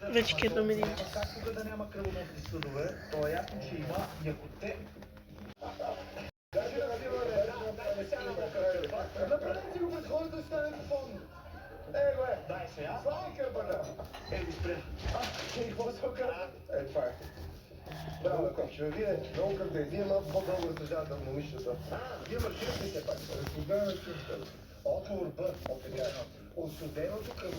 Вече ги променим. Както да няма кръвоносни съдове, то е ясно, че има и ако те... Направете си го пред хората да стане по-фонно. Го е. Дай сега. Слава кърбата. Ви спрем. Какво се оказа? Това е. Браво, Копчева. Вие много как да е. Вие малко по-дълго разсъждавате от момичетата. Вие марширате все пак. Разсъждаваме чувствата. Отговор Б. От сега. Осуденото кръво.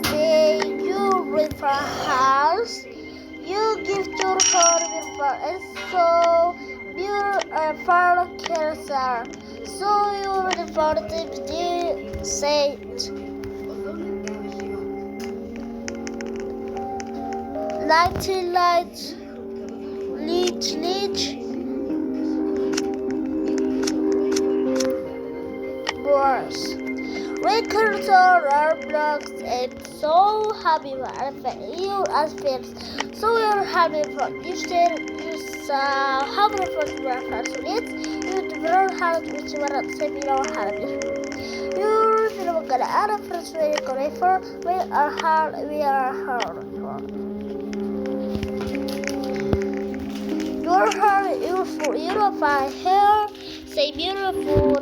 Say you refer house, you give to her refer, and so you refer cancer. So you refer the saint. Light, leech, Boars. Records are blocks and so happy you as first. So you're happy for you still happy for your first week. You develop how to develop similar habits. You're feeling good at a first way for we are hard for. Your hair beautiful, unified hair, say beautiful.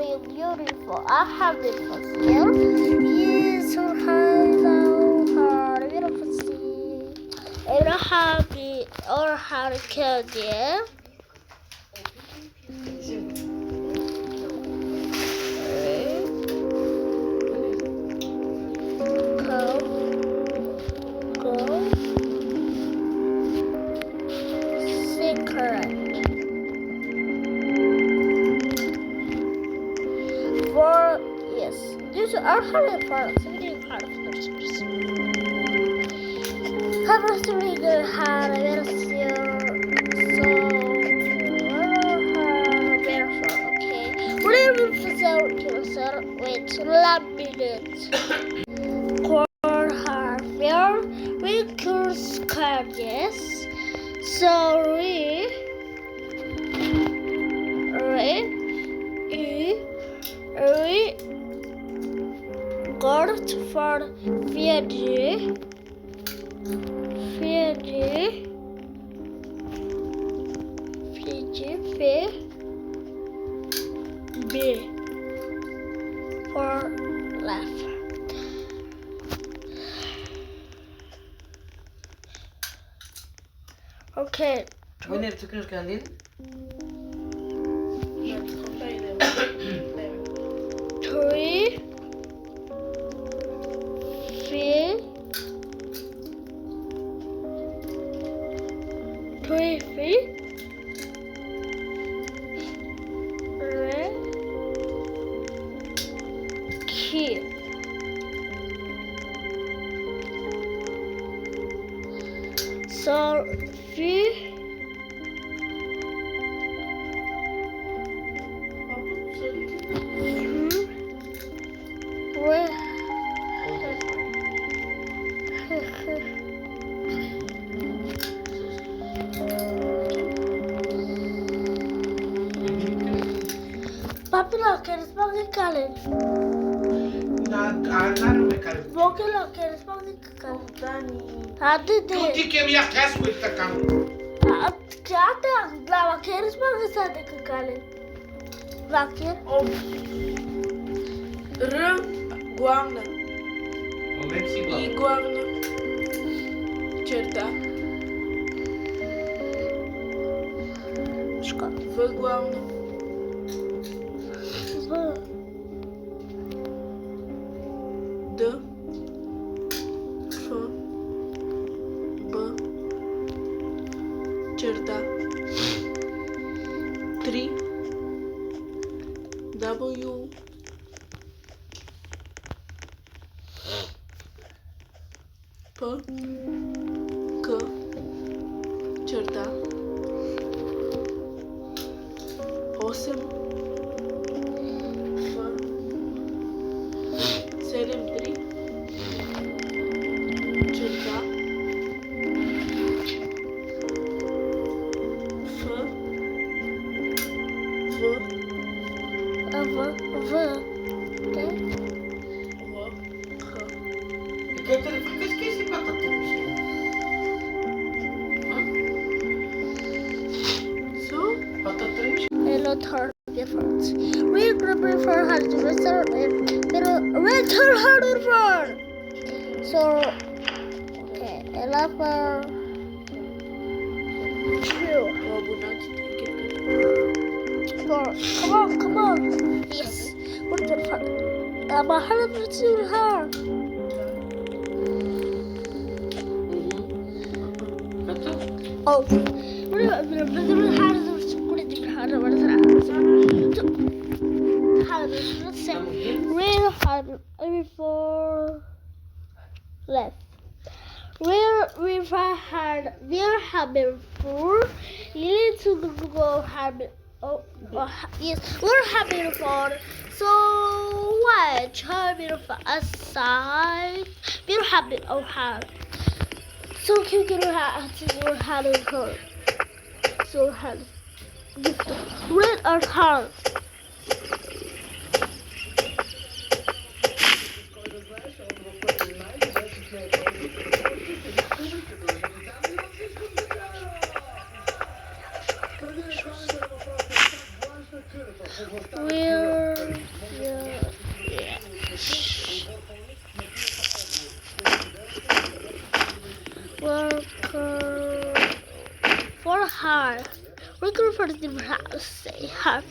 I have beautiful hair. Yes, your hair, beautiful see. I'm happy or how to kill you. Go. Secret. Yes, these are hard products. We do hard products. Have a really hard version. So, okay. Whatever for with labyrinth. Core hardware. We course cards. Sorry. Gort for Fiji, B for laugh. Okay. Voi ne tıkınız kendin? Three. Key. Sophie. Papi, ¿lo quieres para que calen? No me calmo. ¿Vos que lo quieres para que calen? Tutti che mi ha chiesto questa canzone. La quieres para que calen? La quieres? Главна. Момент си главно. И главна черта. В главна. Д. Ф. Б. Черта. 3. W. P, K, черта, 8, F, 7, 3, черта, F, Какой си пататуриш? So, Пататуриш? A lot of difference. Real grammar for hard to return harder for. So, okay, 11, 2, abonat get 4. Come on. Yes. What the fuck? I'm a hard to hard. Oh, real hard for left. We're having four. You need to go having. Yes, we're having fun. So watch having fun aside. We're having hard. So cute, we're having fun. So hard. Red or hard. For hard. We're going for the house. Say hard.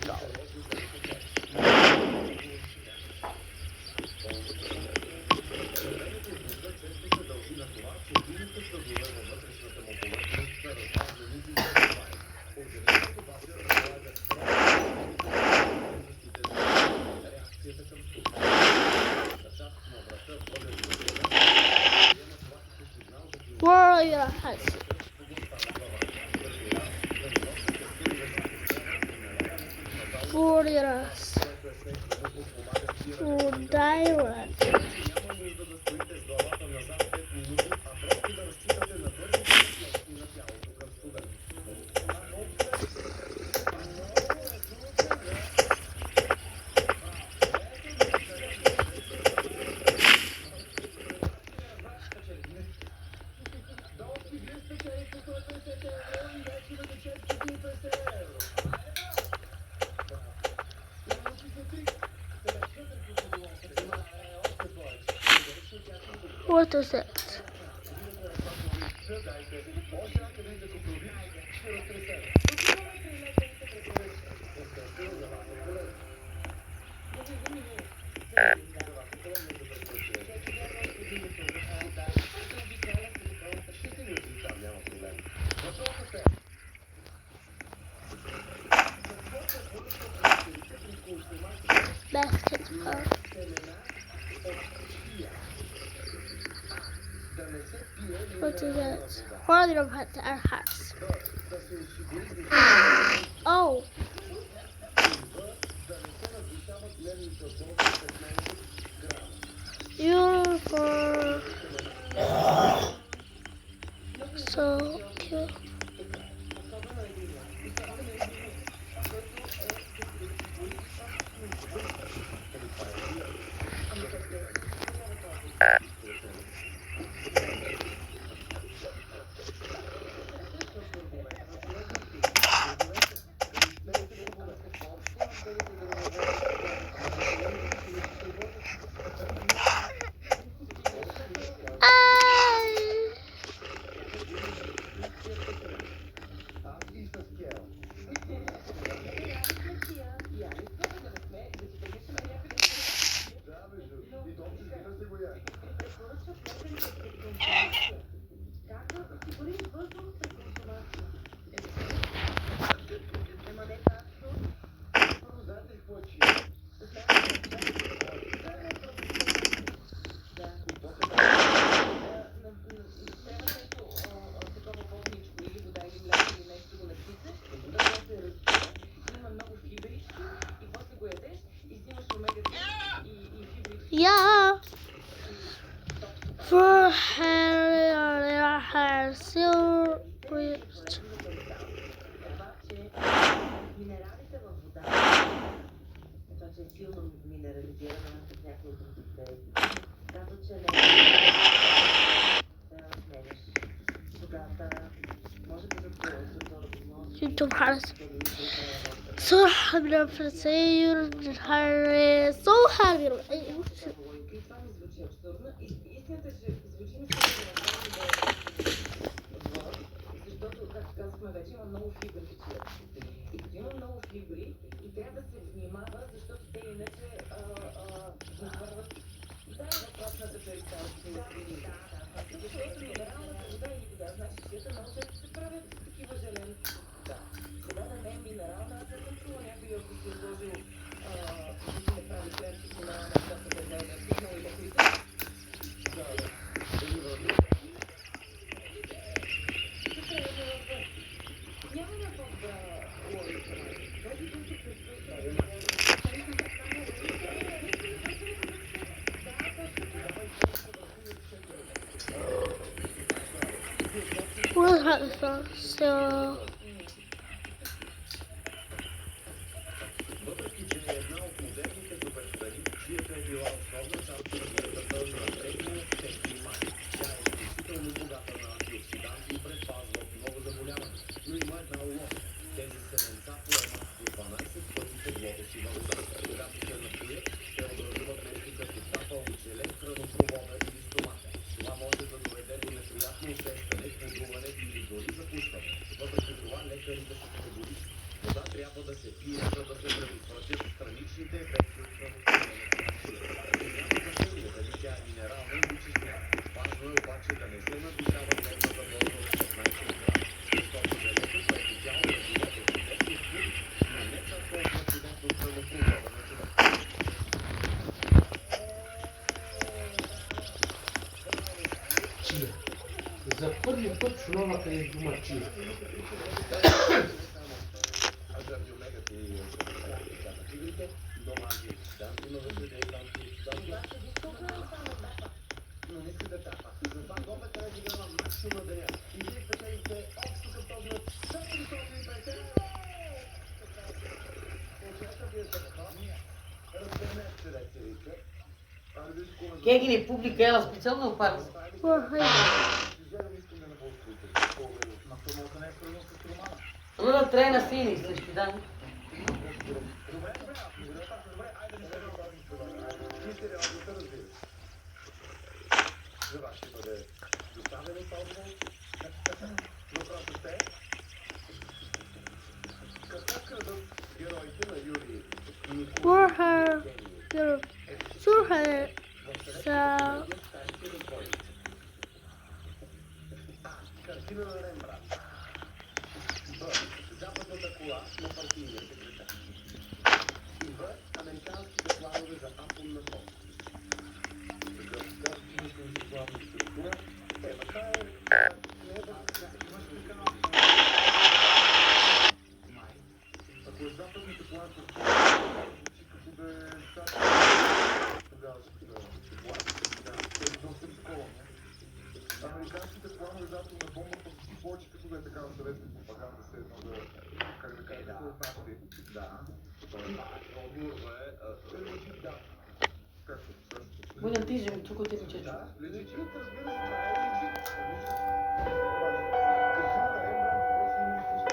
Where are your hats? For us. For direct. What is it? Basketball. What is it? One of them has our hats. Oh. Beautiful. So cute. Ja. För här ser ut. Минералите във вода, това, че е силно минерализирана с някои други кредити, казва, че не да сменяш водата, може би за това, YouTube här. Så har vi den för sig. Här. Så har vi den. И това ми звучи абсурдно. Истината е, че звучи ми се защото, както казахме вече, има много фибри в чията. И като има много фибри, и трябва да се внимава, защото те иначе върват въпросната перисталтика. Защото минералната вода или вода, значи чията много често се правят такива желени. Да. Водата не е минерална, аз не съм чула някой, ако си е сложил да се прави крем с минерална вода, да е стигнал и някой. What happened? So. Въпреки, че е една от модерните суперстари, чията е била основна част от диетата на древния всеки май. Тя е изключително богата на антиоксиданти и предпазва от много заболявания. Но има една уловка. Тези семенца поемат по 12 пъти теглото си на вода. Когато се напият, те образуват нещо като капа от желе в хранопровода или стомаха. Това може да доведе до неприятно усещане, подруване или дори запушване. Въпреки това, лекарите са категорични. Вода трябва да се пие, за да се предотвратят страничните ефекти от храносмилането. Няма значение дали тя е минерална или чиста. Важно е обаче да не се надвишава дневната доза от 15 грама. Защото желето са официално развиват ефективни вкус, но не чак толкова чудесно от хранопровода на човека. Чия. За първи път чувам къде е дума чия. Омегата и фибрите, дома антиоксиданти, но вътре да е антиоксиданти. Но не си да тапа. Затова до 15 грама максимум на деня. И вие спечелите общо към този от 750. Получаете вие телефон. Разгърнете рецелите. Кегели публика ела специално опарва. Лъда трена сини също, да. За вас ще бъде доставено този. Въпросът е: какво крадат героите на Юрий? Warhammer. Surher. So. Картина на Рембрандт. Б. Западната кола на партийния секретар. И В. Американските планове за атомна бомба. За картинната главна структура. Темата е... Ако е западните план с като да е тогава ще план. Те са доста такова. Американските планове за атомна бомба почти повече като да е такава съветска пропаганда, се едно да, как да кажа, да от нашите. Да. Отговор е... Да. Както също. Будем ти же тук ти речеш. Да, лежит, разбира се, това е лежит. Картина на Рембрандт просто има истински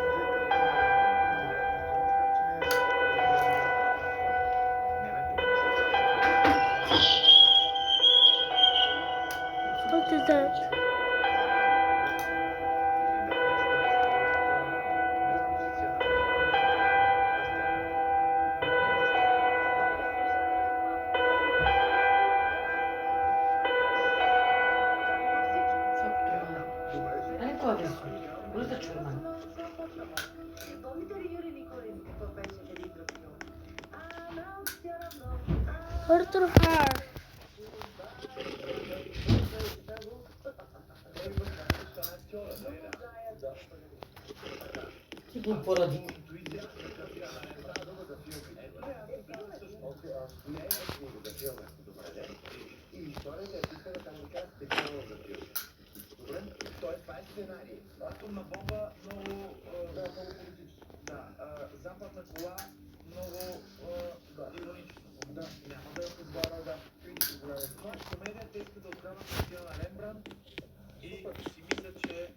What is that? Ай, кой е? Лъда чурман. Arthur Har. Ти го поради. Не е книга за филм, добре. сценарии. Атомна бомба, много... Да, много политически. Да, западна кола, много иронично. Да. Няма да Да. Критики голяма. това комедия, те искат да откраднат стила на Рембрандт и си мислят, че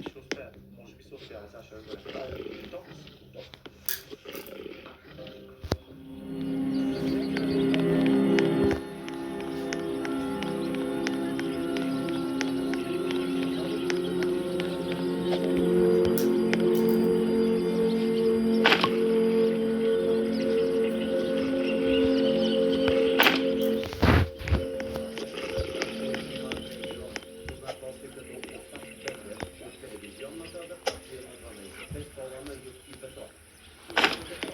ще успеят. Може би се успява, сега ще разберем. Токс.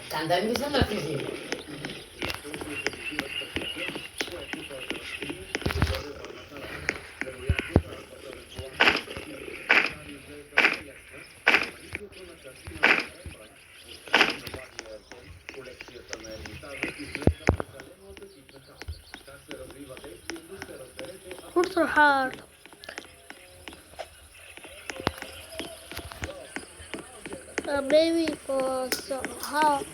Скандал ми са на физика. Ultra hard. Maybe for somehow.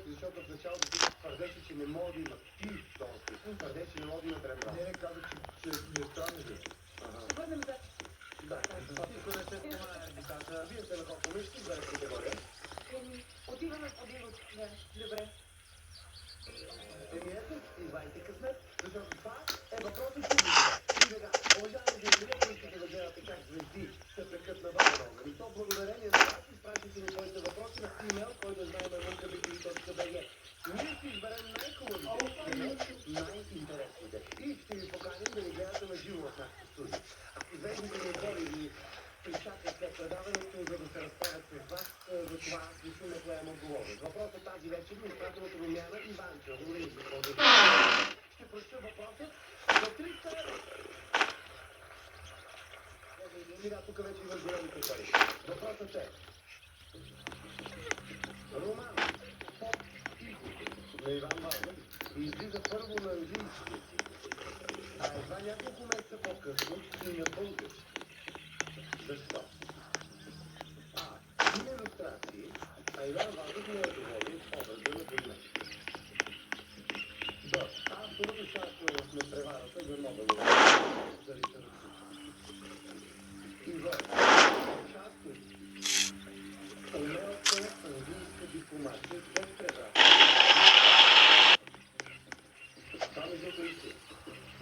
Защото в началото ти твърдеше, че не може да има ти този. Твърдеше, че не може да има Рембрандт. Не, казах, че ми е странно. Да. Вие сте на колко мишки, за категория? Отиваме в един от... Добре. Ето, извайте късмет, защото това е въпрос от публика. И сега, уважаеми зрители, ако искате да гледате как звезди се пекат на Вавилон, и то благодарение на вас изпращайте ни своите въпроси на имейл, който е znajmemunk.bg. Ние ще изберем най-хубавите, най-интересните и ще ви поканим да ни гледате на живо в нашото студио. Ако звездите ни отбори ви причакат след предаването, за да се разправят с вас, за това аз лично не поемам отговорност. Въпросът тази вечер ми изпратеното Румяна Иванчо. Благодаря ви, госпожо. Ще прочета въпросът за 300 евро. Сега тук вече има големите пари. Въпросът е: роман Поп Тихо на Иван Вазов излиза първо на английски, а едва няколко месеца по-късно и на български. Защо? А. Има илюстрации, а Иван Вазов не е доволен с образа на предмета. Б. Авторът участва в надпреварата за Нобелова за литература. И В. Участват умелата английска дипломация без преврата. Това между другото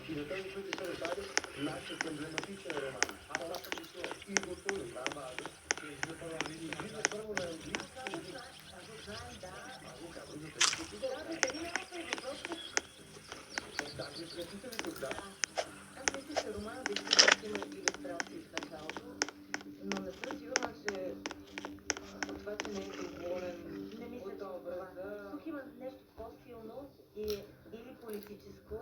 и за тези, които са раздали нашият емблематичен роман. Аз съм мисля Игото на Иван Вазов, че излиза първо на английски. Аз го казвам за тези, които даже след тук, да. Аз мисля, че романа действително има илюстрации в началото, но не съм сигурна, че от това, че не е доволен от образа. Тук има нещо по-силно и или политическо.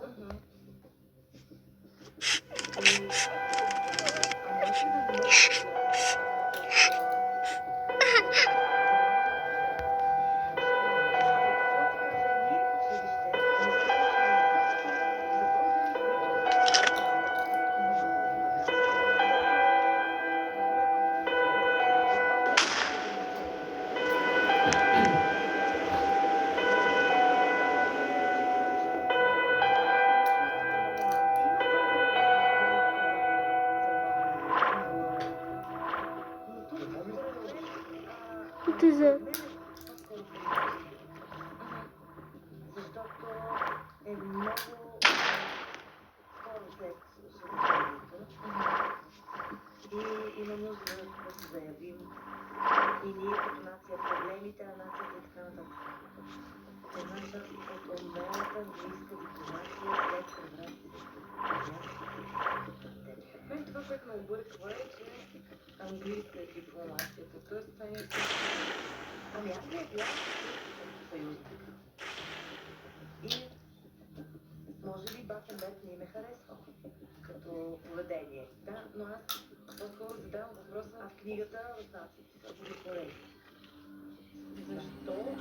What is it? Защото е много скоро след събитието и има нужда да се заявим и ние като нация, проблемите на нацията и така нататък. Една част от умелата английска дипломация след превратите. Мен това, което ме обърква е, че английска е дипломацията. Тоест, това е... Ами аз не бях съюзник. И може би Батенберг не ме харесва като поведение. но аз по-скоро задавам въпроса, А в книгата, значи, удовлетворени. защо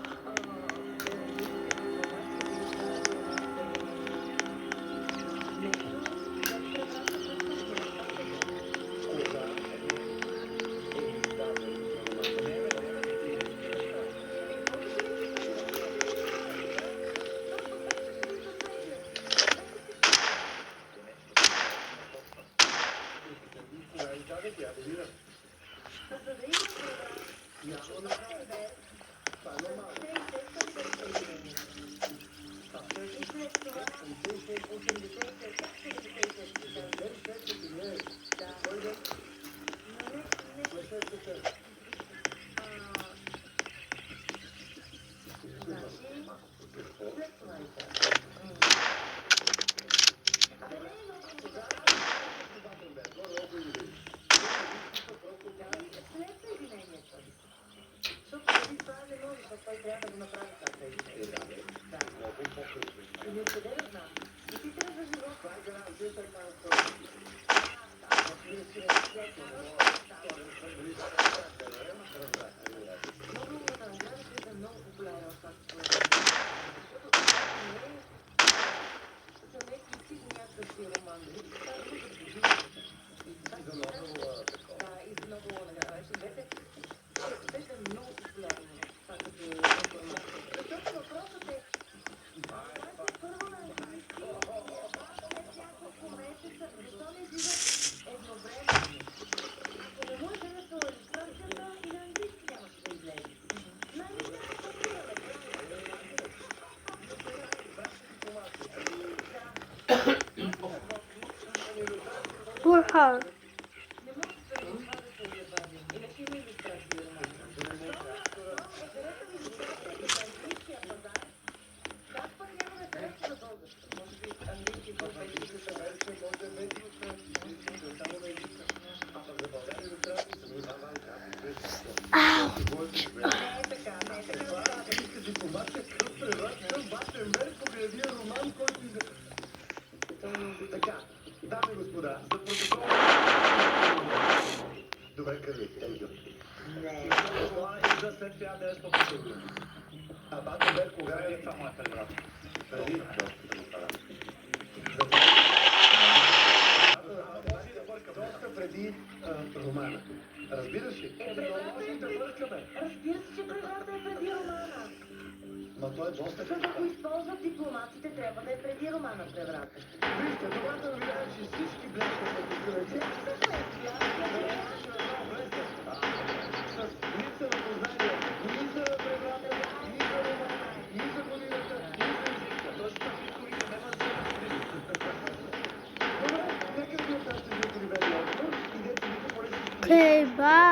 Бернадет е Burhan. Така, дами и господа, за протокол. Добре, кажи, Ейдо. Не. Това и за след 1900 година. А бата бе кога Кога е е това моята игра? преди? Доста преди романа. Разбираш ли? Можем да бъркаме. Разбира се, че преврата е преди романа. Ма той е доста За да го използват дипломатите, трябва да е преди романа преврата. Вижте, добрата новина е, че всички блеснаха по кюрете. С липса на познание, ни за преврата, ни за романа, ни за годината, ни за езика. Точно такива колите няма да се Добре, нека ви от нашите зрители бе отговор и дете вика по-лесно. Okay, bye.